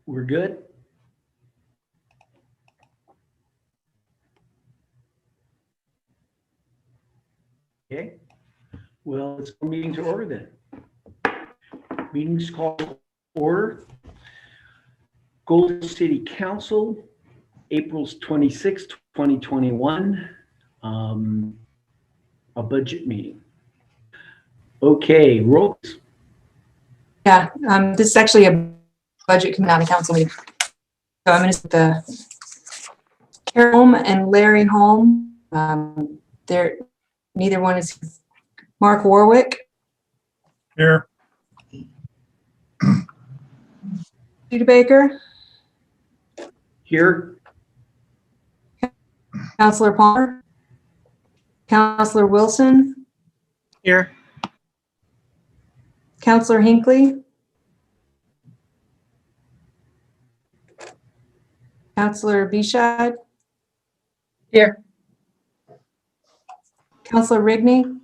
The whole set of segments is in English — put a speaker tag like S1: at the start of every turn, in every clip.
S1: We're good? Okay. Well, let's go meeting to order then. Meeting's called to order. Golden City Council, April 26, 2021. A budget meeting. Okay, roll.
S2: Yeah, this is actually a budget coming out of council meeting. So I'm going to the Carol Holm and Larry Holm. Neither one is here. Mark Warwick.
S3: Here.
S2: Studebaker.
S1: Here.
S2: Councilor Palmer. Councilor Wilson.
S3: Here.
S2: Councilor Hinckley. Councilor Bishad.
S3: Here.
S2: Councilor Rigney.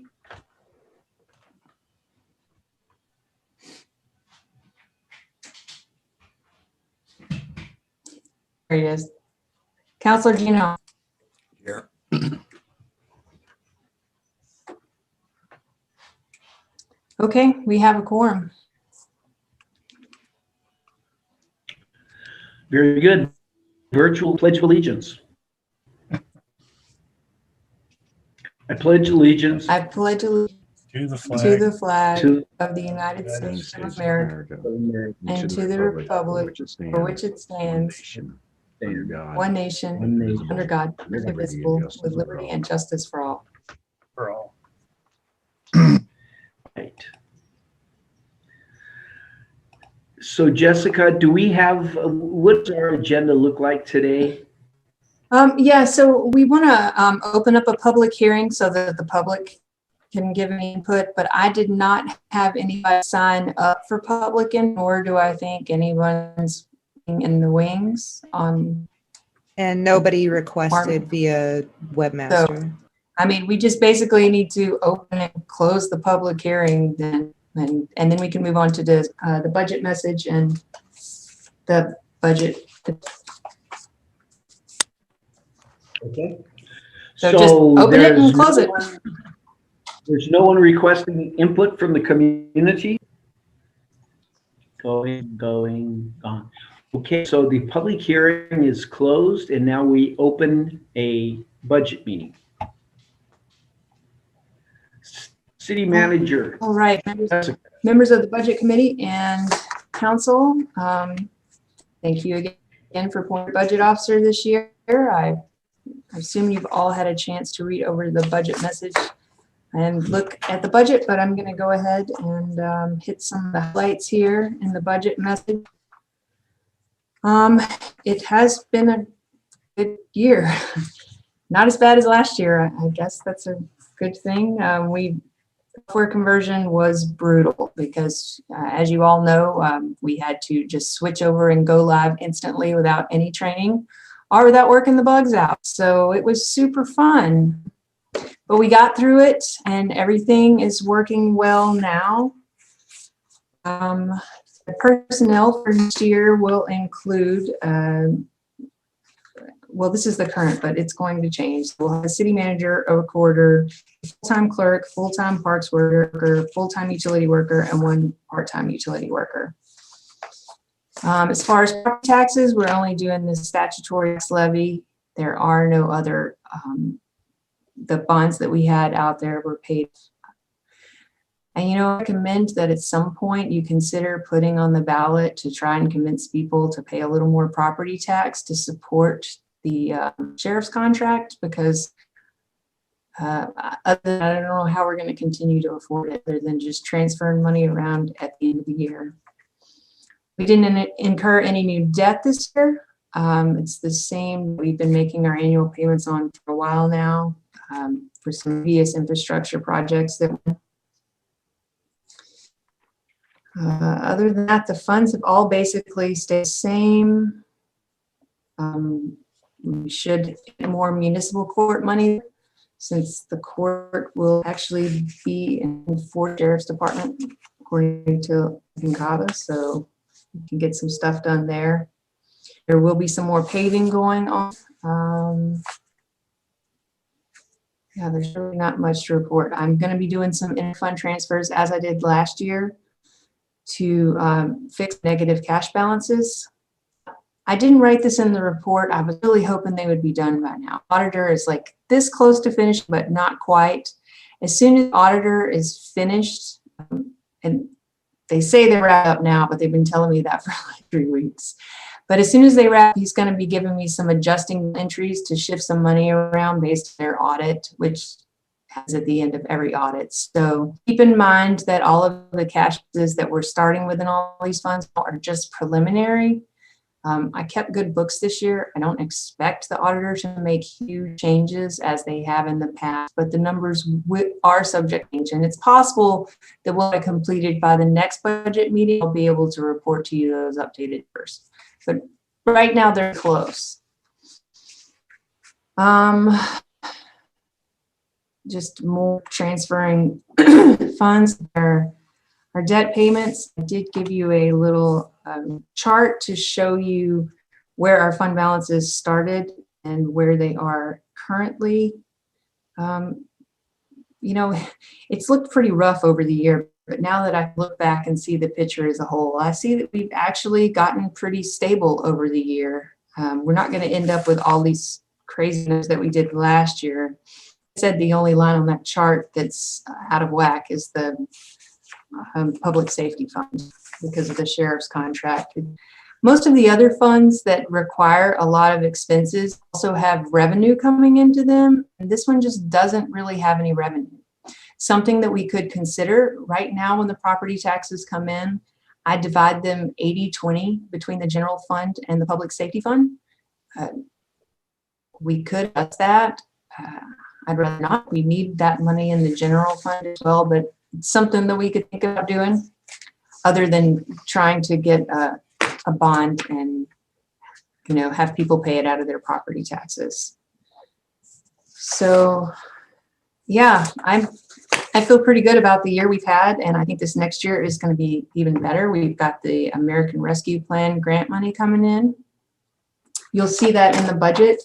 S2: There he is. Councilor Gino.
S3: Here.
S2: Okay, we have a quorum.
S1: Very good. Virtual Pledge of Allegiance. I pledge allegiance
S2: I pledge allegiance
S3: To the flag.
S2: to the flag
S1: to
S2: of the United States of America and to the republic for which it stands, one nation, under God, indivisible, with liberty and justice for all.
S3: For all.
S1: right. So Jessica, do we have, what's our agenda look like today?
S2: Yeah, so we want to open up a public hearing so that the public can give any input, but I did not have anybody sign up for public, nor do I think anyone's in the wings on.
S4: And nobody requested via webmaster.
S2: So, I mean, we just basically need to open and close the public hearing, then, and then we can move on to the budget message and the budget.
S1: Okay.
S2: So just open it and close it.
S1: There's no one requesting input from the community? Going on. Okay, so the public hearing is closed and now we open a budget meeting. City manager.
S2: All right, members of the budget committee and council, thank you again for appointing budget officer this year. I assume you've all had a chance to read over the budget message and look at the budget, but I'm going to go ahead and hit some of the highlights here in the budget message. It has been a good year. Not as bad as last year. I guess that's a good thing. Software conversion was brutal because, as you all know, we had to just switch over and go live instantly without any training or without working the bugs out. So it was super fun, but we got through it and everything is working well now. The personnel for next year will include, well, this is the current, but it's going to change. We'll have a city manager, a recorder, full-time clerk, full-time parks worker, full-time utility worker, and one part-time utility worker. As far as property taxes, we're only doing the statutory tax levy. There are no other, the bonds that we had out there were paid. And, I recommend that at some point you consider putting on the ballot to try and convince people to pay a little more property tax to support the sheriff's contract, because other than that, I don't know how we're going to continue to afford it other than just transferring money around at the end of the year. We didn't incur any new debt this year. It's the same we've been making our annual payments on for a while now, for some previous infrastructure projects that other than that, the funds have all basically stayed the same. We should get more municipal court money, since the court will actually be in Fort Sheriff's Department, according to Incava, so we can get some stuff done there. There will be some more paving going on. Yeah, there's really not much to report. I'm going to be doing some in-fund transfers, as I did last year, to fix negative cash balances. I didn't write this in the report. I was really hoping they would be done by now. Auditor is like this close to finished, but not quite. As soon as auditor is finished, and they say they're wrapped up now, but they've been telling me that for like 3 weeks. But as soon as they wrap, he's going to be giving me some adjusting entries to shift some money around based on their audit, which has at the end of every audit. So keep in mind that all of the cash that we're starting with in all these funds are just preliminary. I kept good books this year. I don't expect the auditor to make huge changes as they have in the past, but the numbers are subject to change. And it's possible that what I completed by the next budget meeting, I'll be able to report to you those updated first. But right now they're close. Just more transferring funds. Our debt payments, I did give you a little chart to show you where our fund balances started and where they are currently. It's looked pretty rough over the year, but now that I look back and see the picture as a whole, I see that we've actually gotten pretty stable over the year. We're not going to end up with all these craziness that we did last year. I said the only line on that chart that's out of whack is the public safety fund because of the sheriff's contract. Most of the other funds that require a lot of expenses also have revenue coming into them, and this one just doesn't really have any revenue. Something that we could consider right now when the property taxes come in, I divide them 80-20 between the general fund and the public safety fund. We could adjust that. I'd rather not. We need that money in the general fund as well, but it's something that we could think about doing other than trying to get a bond and, have people pay it out of their property taxes. So, yeah, I feel pretty good about the year we've had, and I think this next year is going to be even better. We've got the American Rescue Plan grant money coming in. You'll see that in the budget.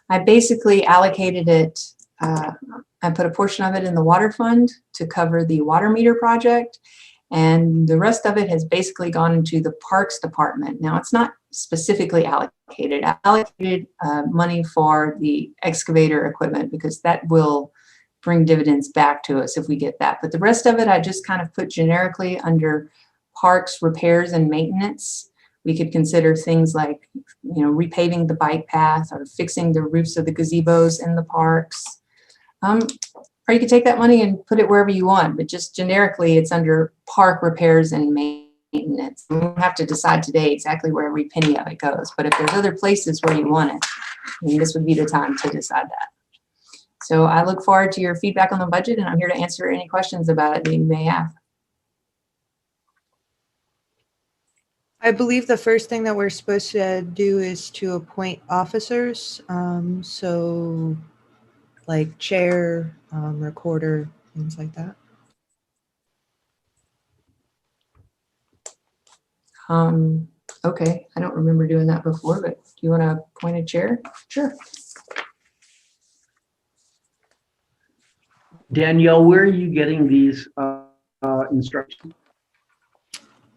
S2: I basically allocated it. I put a portion of it in the water fund to cover the water meter project, and the rest of it has basically gone into the parks department. Now, it's not specifically allocated. I allocated money for the excavator equipment because that will bring dividends back to us if we get that. But the rest of it, I just kind of put generically under parks, repairs, and maintenance. We could consider things like, repaving the bike path or fixing the roofs of the gazebos in the parks. Or you could take that money and put it wherever you want, but just generically it's under park repairs and maintenance. We don't have to decide today exactly where every penny of it goes, but if there's other places where you want it, this would be the time to decide that. So I look forward to your feedback on the budget, and I'm here to answer any questions about it that you may have.
S4: I believe the first thing that we're supposed to do is to appoint officers. So like chair, recorder, things like that.
S2: Okay, I don't remember doing that before, but do you want to appoint a chair? Sure.
S1: Danielle, where are you getting these instructions?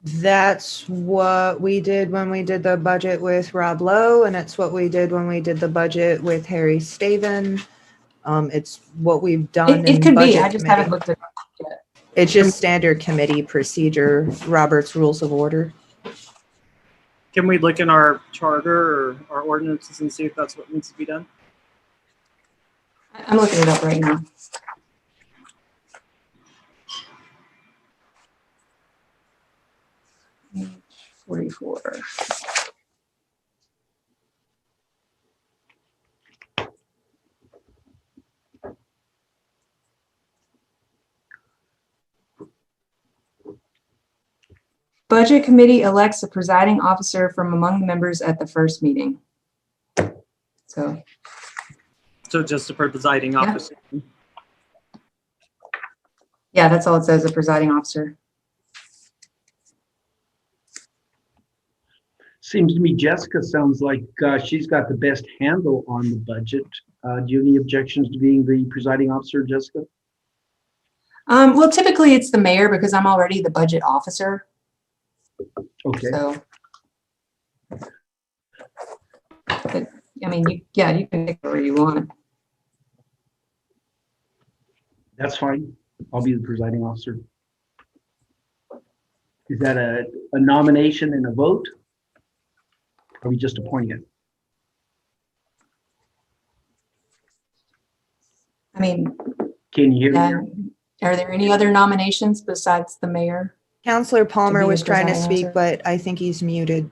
S4: That's what we did when we did the budget with Rob Lowe, and it's what we did when we did the budget with Harry Staven. It's what we've done.
S2: It could be. I
S4: budget
S2: just
S4: committee.
S2: haven't looked at it yet.
S4: It's just standard committee procedure, Robert's Rules of Order.
S5: Can we look in our charter or our ordinances and see if that's what needs to be done?
S2: I'm looking it up right now. Page 44. Budget committee elects a presiding officer from among the members at the first meeting. So,
S5: So just a presiding
S2: Yeah.
S5: officer.
S2: yeah, that's all it says, a presiding officer.
S1: Seems to me Jessica sounds like she's got the best handle on the budget. Do you have any objections to being the presiding officer, Jessica?
S2: Well, typically it's the mayor because I'm already the budget officer.
S1: Okay.
S2: So, but, I mean, you can pick where you want.
S1: That's fine. I'll be the presiding officer. Is that a nomination and a vote? Or are we just appointing it?
S2: I mean,
S1: Can you hear me?
S2: are there any other nominations besides the mayor?
S4: Counselor Palmer
S2: be a
S4: was trying to
S2: presiding
S4: speak,
S2: officer?
S4: but I think he's muted.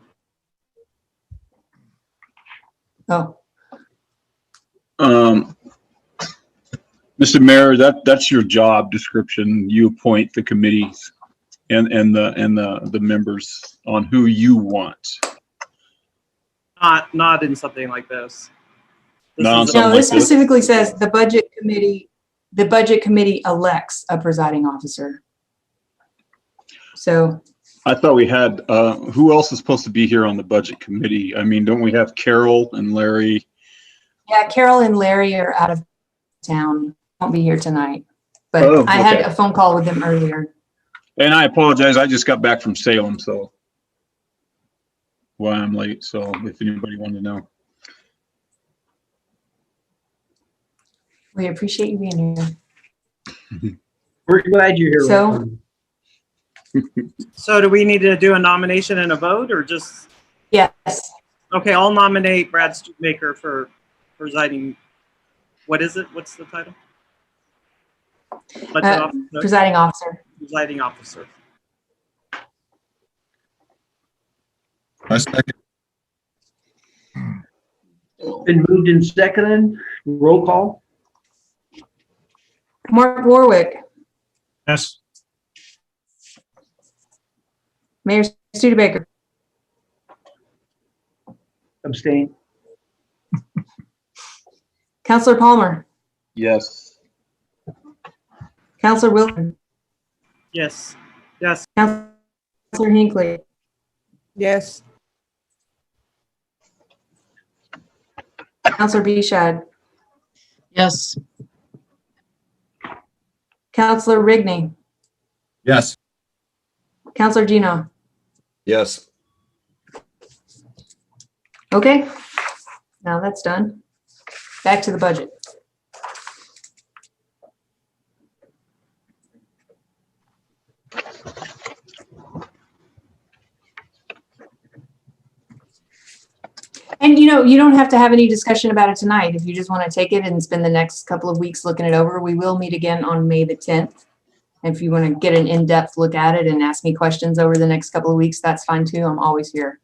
S2: Oh,
S6: Mr. Mayor, that's your job description. You appoint the committees and the members on who you want.
S5: Not in something like this. This
S6: Not on
S5: is-
S6: something
S2: no,
S6: like
S2: this
S6: this?
S2: specifically says the budget committee elects a presiding officer. So,
S6: I thought we had, who else is supposed to be here on the budget committee? I mean, don't we have Carol and Larry?
S2: yeah, Carol and Larry are out of town, won't be here tonight. But
S6: Oh,
S2: I had
S6: okay.
S2: a phone call with them earlier.
S6: And I apologize, I just got back from Salem, so why I'm late, so if anybody wanted to know.
S2: We appreciate you being here.
S1: We're glad you're here.
S2: So-
S1: Roxanne.
S5: So do we need to do a nomination and a vote or just,
S2: Yes,
S5: okay, I'll nominate Brad Studebaker for presiding. What is it? What's the title? Budget officer,
S2: presiding officer.
S5: presiding officer.
S7: I second.
S1: Been moved and seconded. Roll call.
S2: Mark Warwick,
S3: Yes.
S2: Mayor Studebaker,
S1: Abstain.
S2: Counselor Palmer,
S6: Yes.
S2: Counselor Wilson,
S5: Yes, yes,
S2: Counselor Hinckley,
S4: Yes.
S2: Counselor Bishad,
S8: Yes.
S2: Counselor Rigney,
S7: Yes.
S2: Counselor Gino.
S7: Yes.
S2: Okay, now that's done. Back to the budget. And you don't have to have any discussion about it tonight. If you just want to take it and spend the next couple of weeks looking it over, we will meet again on May the 10th. If you want to get an in-depth look at it and ask me questions over the next couple of weeks, that's fine too. I'm always here.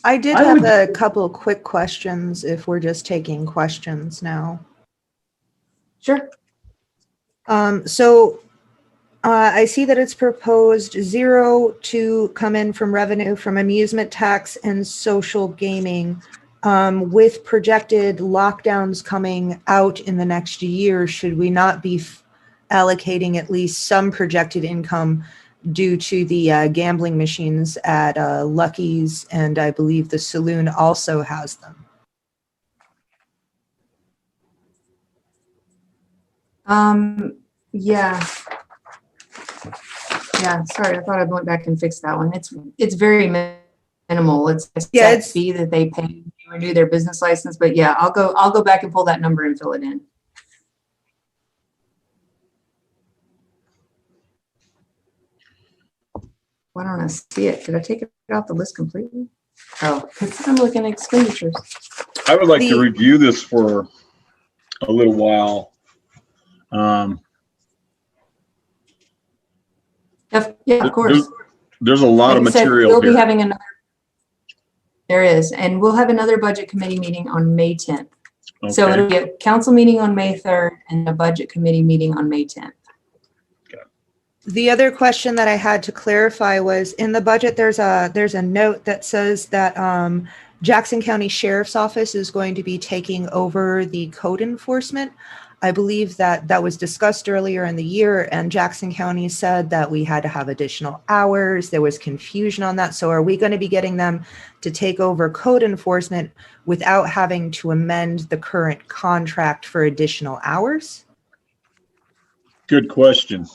S4: I did
S1: I
S4: have
S1: would-
S4: a couple of quick questions if we're just taking questions now.
S2: Sure.
S4: I see that it's proposed 0 to come in from revenue from amusement tax and social gaming. With projected lockdowns coming out in the next year, should we not be allocating at least some projected income due to the gambling machines at Lucky's, and I believe the saloon also has them?
S2: Yeah. Yeah, sorry, I thought I went back and fixed that one. It's very minimal. It's a
S4: Yeah,
S2: set
S4: it's-
S2: fee that they pay to renew their business license, but yeah, I'll go back and pull that number and fill it in. Why don't I see it? Did I take it off the list completely? Oh, I'm looking at expenditures.
S6: I would like to
S4: The-
S6: review this for a little while.
S2: Yeah, of course.
S6: There's a lot of
S2: Like I said,
S6: material
S2: we'll be
S6: here.
S2: having another. There is, and we'll have another budget committee meeting on May 10th. So
S6: Okay.
S2: it'll be a council meeting on May 3rd and a budget committee meeting on May 10th.
S4: The other question that I had to clarify was in the budget, there's a note that says that Jackson County Sheriff's Office is going to be taking over the code enforcement. I believe that was discussed earlier in the year, and Jackson County said that we had to have additional hours. There was confusion on that. So are we going to be getting them to take over code enforcement without having to amend the current contract for additional hours?
S6: Good question.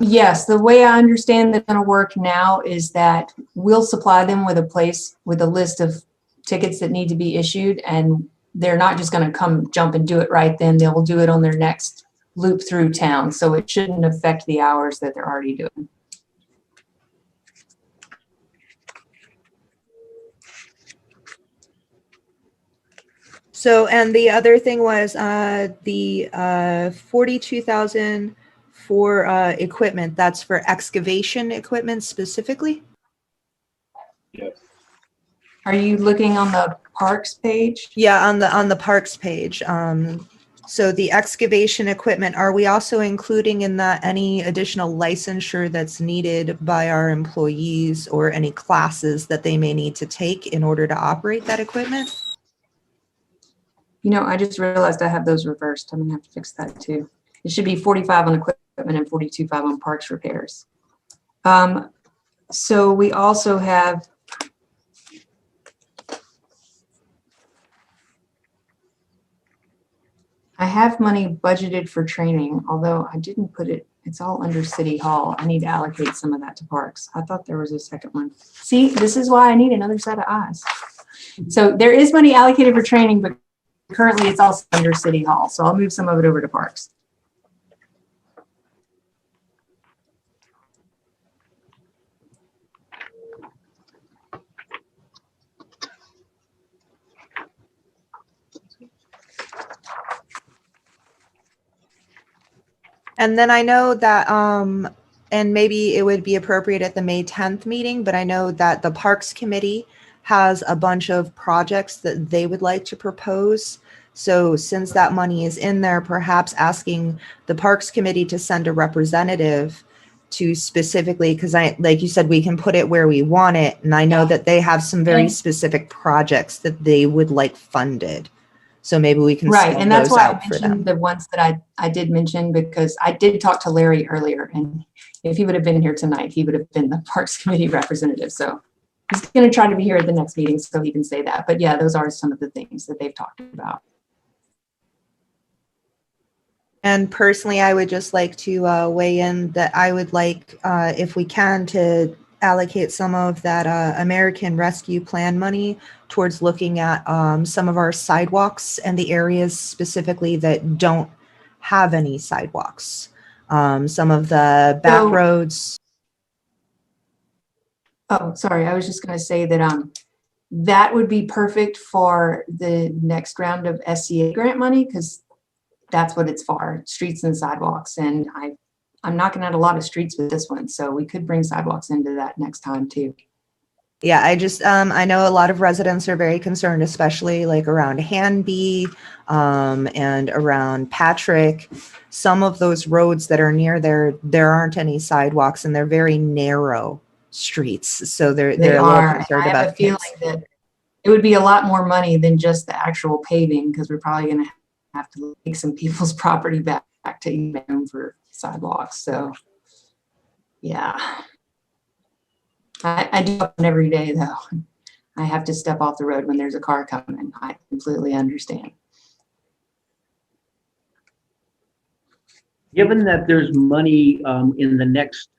S2: Yes, the way I understand that's going to work now is that we'll supply them with a list of tickets that need to be issued, and they're not just going to come jump and do it right then. They'll do it on their next loop through town. So it shouldn't affect the hours that they're already doing.
S4: So, and the other thing was the 42,000 for equipment. That's for excavation equipment specifically.
S2: Are you looking on the parks page?
S4: Yeah, on the parks page. So the excavation equipment, are we also including in that any additional licensure that's needed by our employees or any classes that they may need to take in order to operate that equipment?
S2: You know, I just realized I have those reversed. I'm gonna have to fix that too. It should be 45 on equipment and 42.5 on parks repairs. So we also have I have money budgeted for training, although I didn't put it, it's all under City Hall. I need to allocate some of that to parks. I thought there was a second one. See, this is why I need another set of eyes. So there is money allocated for training, but currently it's also under City Hall. So I'll move some of it over to parks.
S4: And then I know that, and maybe it would be appropriate at the May 10th meeting, but I know that the Parks Committee has a bunch of projects that they would like to propose. So since that money is in there, perhaps asking the Parks Committee to send a representative to specifically, because like you said, we can put it where we want it. And I know that they have some very specific projects that they would like funded. So maybe we can
S2: Right,
S4: spell
S2: and that's
S4: those
S2: why I
S4: out for them.
S2: mentioned the ones that I did mention, because I did talk to Larry earlier, and if he would have been here tonight, he would have been the Parks Committee representative. So he's going to try to be here at the next meeting so he can say that. But yeah, those are some of the things that they've talked about.
S4: And personally, I would just like to weigh in that I would like, if we can, to allocate some of that American Rescue Plan money towards looking at some of our sidewalks and the areas specifically that don't have any sidewalks. Some of the back
S2: So-
S4: roads.
S2: Oh, sorry. I was just going to say that that would be perfect for the next round of SCA grant money, because that's what it's for, streets and sidewalks. And I'm knocking out a lot of streets with this one, so we could bring sidewalks into that next time too.
S4: Yeah, I just, I know a lot of residents are very concerned, especially like around Hanby and around Patrick. Some of those roads that are near there aren't any sidewalks and they're very narrow streets. So they're
S2: They
S4: a little
S2: are.
S4: concerned
S2: I have
S4: about
S2: a feeling
S4: kids.
S2: that it would be a lot more money than just the actual paving, because we're probably going to have to take some people's property back to even for sidewalks. So, yeah. I do it every day, though. I have to step off the road when there's a car coming. I completely understand.
S1: Given that there's money in the next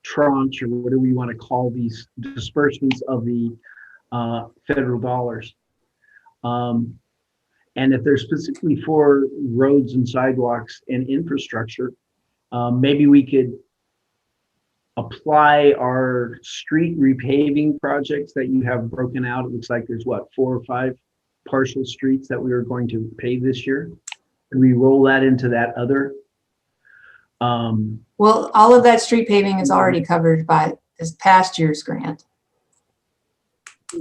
S1: tranche, or whatever you want to call these disbursements of the federal dollars, and if they're specifically for roads and sidewalks and infrastructure, maybe we could apply our street repaving projects that you have broken out. It looks like there's what, 4 or 5 partial streets that we are going to pave this year. And we roll that into that other.
S2: Well, all of that street paving is already covered by this past year's grant.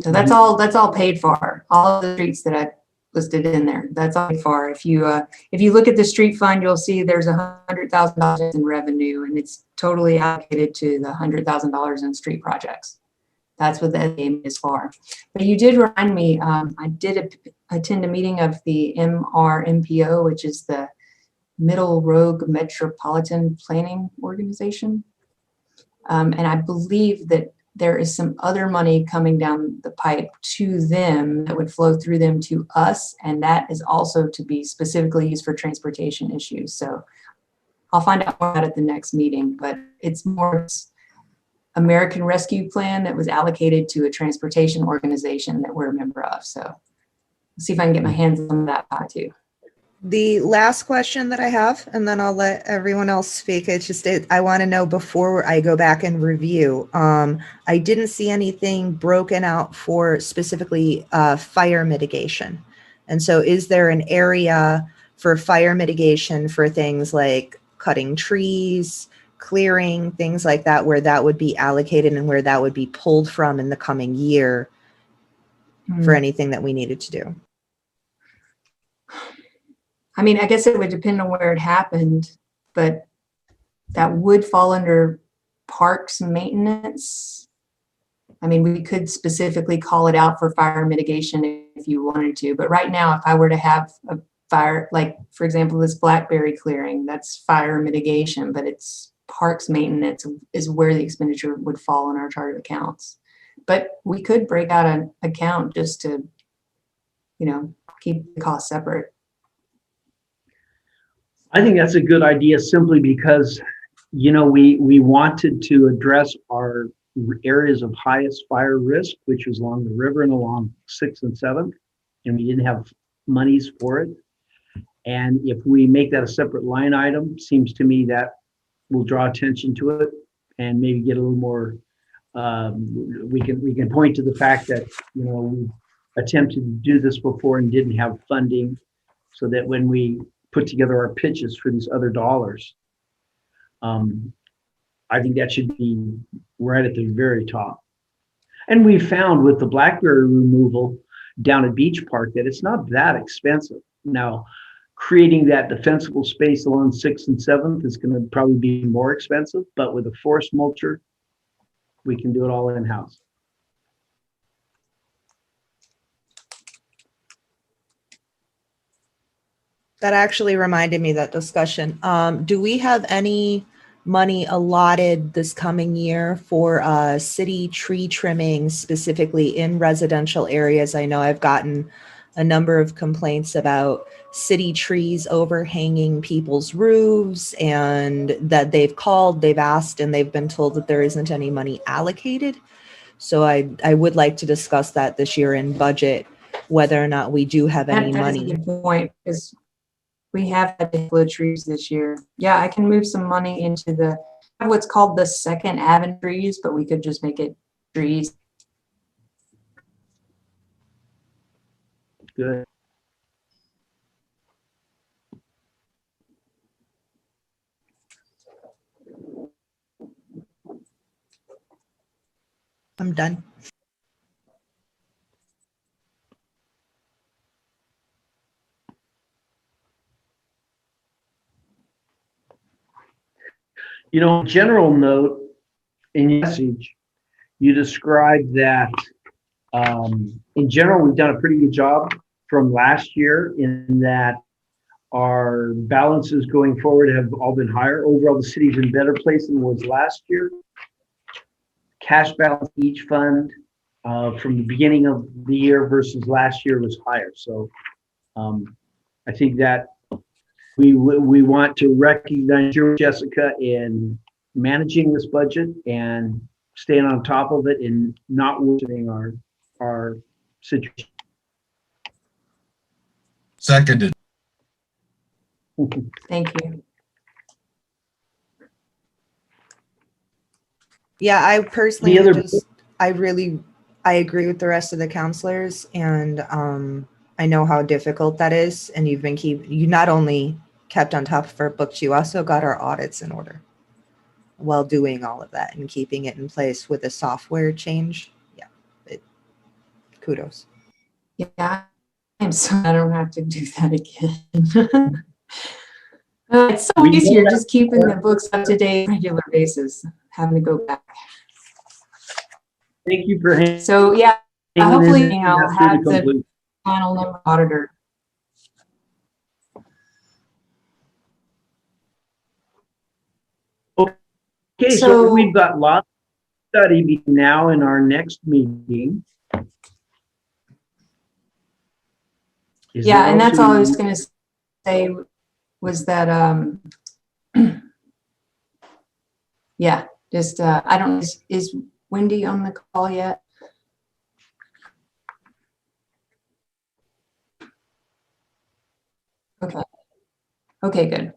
S2: So that's all paid for. All of the streets that I listed in there, that's all paid for. If you look at the street fund, you'll see there's $100,000 in revenue, and it's totally allocated to the $100,000 in street projects. That's what that aim is for. But you did remind me, I did attend a meeting of the MRMPO, which is the Middle Rogue Metropolitan Planning Organization. And I believe that there is some other money coming down the pipe to them that would flow through them to us. And that is also to be specifically used for transportation issues. So I'll find out more about it at the next meeting, but it's more American Rescue Plan that was allocated to a transportation organization that we're a member of. So I'll see if I can get my hands on that pie too.
S4: The last question that I have, and then I'll let everyone else speak. It's just, I want to know before I go back and review. I didn't see anything broken out for specifically fire mitigation. And so is there an area for fire mitigation for things like cutting trees, clearing, things like that, where that would be allocated and where that would be pulled from in the coming year for anything that we needed to do?
S2: I mean, I guess it would depend on where it happened, but that would fall under parks maintenance. I mean, we could specifically call it out for fire mitigation if you wanted to, but right now, if I were to have a fire, like for example, this blackberry clearing, that's fire mitigation, but it's parks maintenance is where the expenditure would fall on our chart of accounts. But we could break out an account just to, keep the cost separate.
S1: I think that's a good idea simply because, we wanted to address our areas of highest fire risk, which was along the river and along 6th and 7th, and we didn't have monies for it. And if we make that a separate line item, seems to me that will draw attention to it and maybe get a little more, we can point to the fact that, we attempted to do this before and didn't have funding, so that when we put together our pitches for these other dollars, I think that should be right at the very top. And we found with the blackberry removal down at Beach Park that it's not that expensive. Now, creating that defensible space along 6th and 7th is going to probably be more expensive, but with a forest mulcher, we can do it all in-house.
S4: That actually reminded me, that discussion. Do we have any money allotted this coming year for city tree trimming, specifically in residential areas? I know I've gotten a number of complaints about city trees overhanging people's roofs, and that they've called, they've asked, and they've been told that there isn't any money allocated. So I would like to discuss that this year in budget, whether or not we do have any money.
S2: That's a good point, because we have had to flood trees this year. Yeah, I can move some money into what's called the Second Avenue trees, but we could just make it trees.
S1: Good.
S4: I'm done.
S1: General note in your message, you described that in general, we've done a pretty good job from last year in that our balances going forward have all been higher. Overall, the city's in a better place than it was last year. Cash balance each fund from the beginning of the year versus last year was higher. So I think that we want to recognize you, Jessica, in managing this budget and staying on top of it and not worsening our situation.
S7: Seconded.
S2: Thank you.
S4: Yeah, I personally
S1: other-
S4: I agree with the rest of the counselors, and I know how difficult that is. And you not only kept on top of our books, you also got our audits in order while doing all of that and keeping it in place with a software change. Yeah, kudos.
S2: Yeah, I'm sorry, I don't have to do that again. It's so
S1: We
S2: easier
S1: know
S2: just keeping the books up to date on a regular basis, having to go back.
S1: Thank you for hanging
S2: So yeah,
S1: in
S2: hopefully
S1: there.
S2: I'll
S1: That's through
S2: have the
S1: conclusion.
S2: final number auditor.
S1: Okay, so
S2: So-
S1: we've got lots of study between now and our next meeting. Is
S2: Yeah,
S1: now
S2: and that's all I was
S1: to-
S2: gonna say was that, yeah, just, I don't, is Wendy on the call yet? Okay. Okay, good.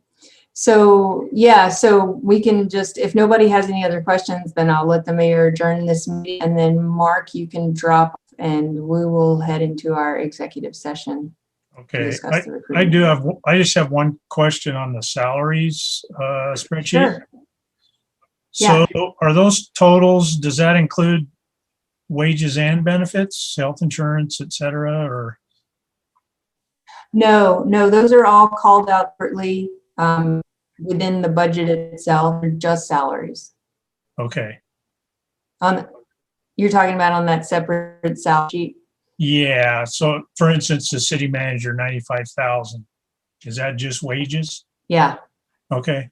S2: So, yeah, so we can just, if nobody has any other questions, then I'll let the mayor adjourn this meeting. And then Mark, you can drop and we will head into our executive session to
S3: Okay,
S2: discuss the recruitment.
S3: I just have one question on the salaries spreadsheet.
S2: Sure.
S3: So are those totals, does that include wages and benefits, health insurance, et cetera, or?
S2: No, those are all called out separately within the budget itself, they're just salaries.
S3: Okay,
S2: You're talking about on that separate salary sheet?
S3: yeah, so for instance, the city manager, 95,000, is that just wages?
S2: Yeah,
S3: Okay,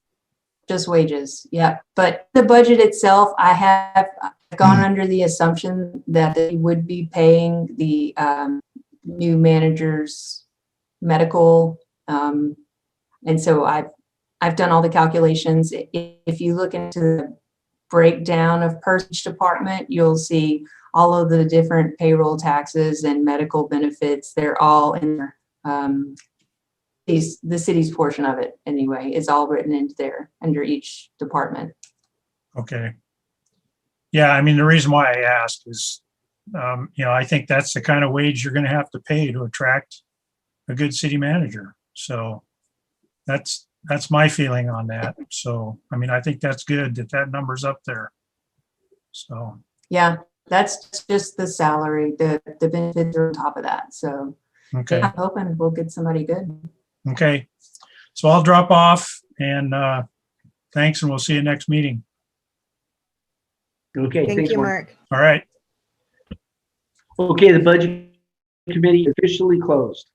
S2: just wages, yeah. But the budget itself, I've gone under the assumption that they would be paying the new managers medical. And so I've done all the calculations. If you look into the breakdown of per each department, you'll see all of the different payroll taxes and medical benefits. They're all in there. The city's portion of it anyway is all written into there under each department.
S3: okay. Yeah, I mean, the reason why I asked is, I think that's the kind of wage you're gonna have to pay to attract a good city manager. So that's my feeling on that. So, I mean, I think that's good that number's up there. So,
S2: Yeah, that's just the salary. The benefits are on top of that. So
S3: okay,
S2: I'm hoping we'll get somebody good.
S3: okay. So I'll drop off and thanks, and we'll see you next meeting.
S1: Okay,
S4: Thank
S1: thanks,
S4: you,
S1: Mark.
S4: Mark.
S3: All right.
S1: Okay, the budget committee officially closed.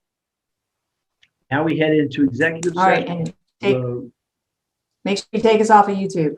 S1: Now we head into executive
S2: All right,
S1: session.
S2: and make sure you take us off of YouTube.